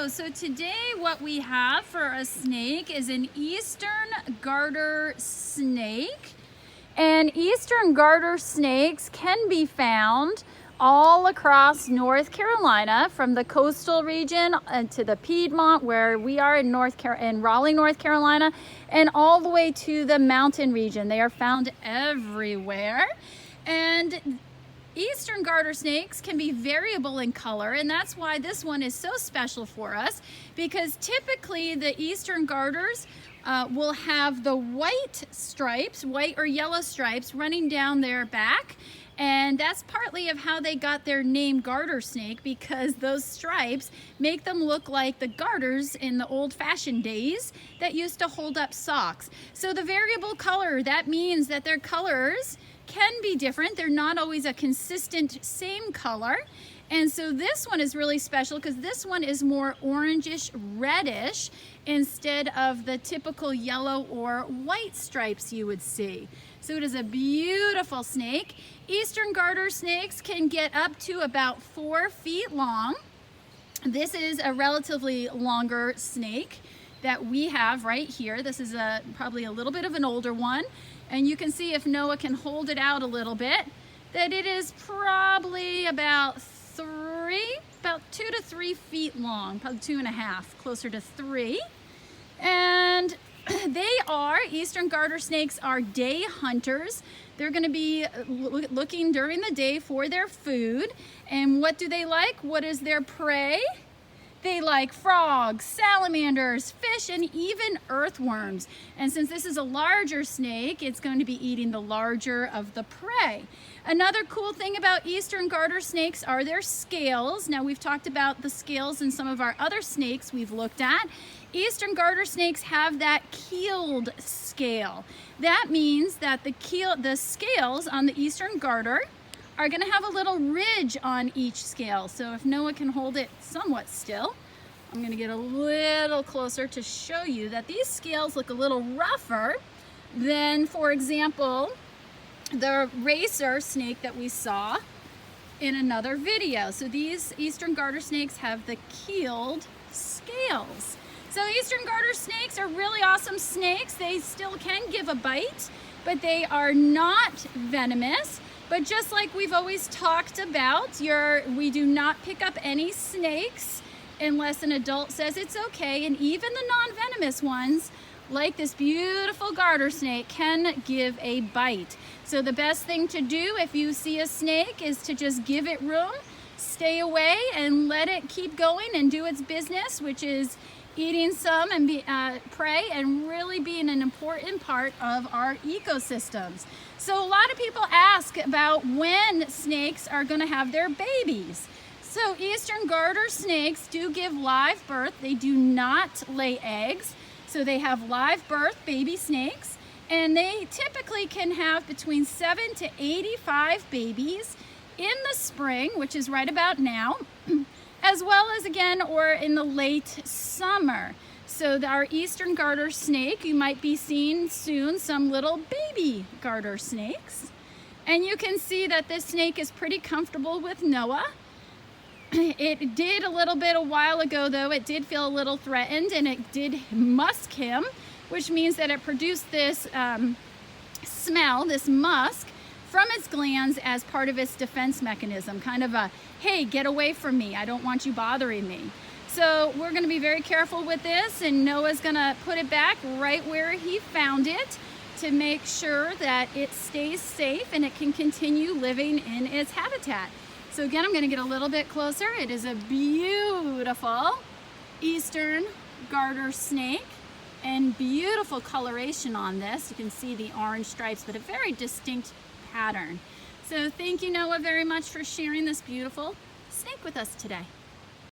Hello, so today what we have for a snake is an Eastern Garter Snake. And Eastern Garter Snakes can be found all across North Carolina, from the coastal region to the Piedmont, where we are in Raleigh, North Carolina, and all the way to the mountain region. They are found everywhere. And Eastern Garter Snakes can be variable in color, and that's why this one is so special for us, because typically the Eastern Garters will have the white stripes, white or yellow stripes running down their back. And that's partly of how they got their name garter snake, because those stripes make them look like the garters in the old-fashioned days that used to hold up socks. So the variable color, that means that their colors can be different. They're not always a consistent same color. And so this one is really special because this one is more orangish reddish instead of the typical yellow or white stripes you would see. So it is a beautiful snake. Eastern Garter snakes can get up to about 4 feet long. This is a relatively longer snake that we have right here. This is probably a little bit of an older one. And you can see, if Noah can hold it out a little bit, that it is probably about 2 to 3 feet long, probably 2.5, closer to 3. And Eastern Garter snakes are day hunters. They're going to be looking during the day for their food. And what do they like? What is their prey? They like frogs, salamanders, fish, and even earthworms. And since this is a larger snake, it's going to be eating the larger of the prey. Another cool thing about Eastern Garter snakes are their scales. Now, we've talked about the scales in some of our other snakes we've looked at. Eastern Garter snakes have that keeled scale. That means that the scales on the Eastern Garter are going to have a little ridge on each scale. So if Noah can hold it somewhat still, I'm going to get a little closer to show you that these scales look a little rougher than, for example, the racer snake that we saw in another video. So these Eastern Garter snakes have the keeled scales. So Eastern Garter snakes are really awesome snakes. They still can give a bite, but they are not venomous. But just like we've always talked about, we do not pick up any snakes unless an adult says it's okay. And even the non-venomous ones, like this beautiful garter snake, can give a bite. So the best thing to do if you see a snake is to just give it room, stay away, and let it keep going and do its business, which is eating some and prey, and really being an important part of our ecosystems. So a lot of people ask about when snakes are going to have their babies. So Eastern Garter snakes do give live birth. They do not lay eggs. So they have live birth baby snakes, and they typically can have between 7 to 85 babies in the spring, which is right about now, as well as or in the late summer. So our Eastern Garter snake, you might be seeing soon some little baby garter snakes. And you can see that this snake is pretty comfortable with Noah. It did a little bit a while ago, though, it did feel a little threatened, and it did musk him, which means that it produced this smell, this musk, from its glands as part of its defense mechanism, kind of a, hey, get away from me, I don't want you bothering me. So we're going to be very careful with this, and Noah's going to put it back right where he found it to make sure that it stays safe and it can continue living in its habitat. So again, I'm going to get a little bit closer. It is a beautiful Eastern Garter snake, and beautiful coloration on this. You can see the orange stripes, but a very distinct pattern. So thank you, Noah, very much for sharing this beautiful snake with us today.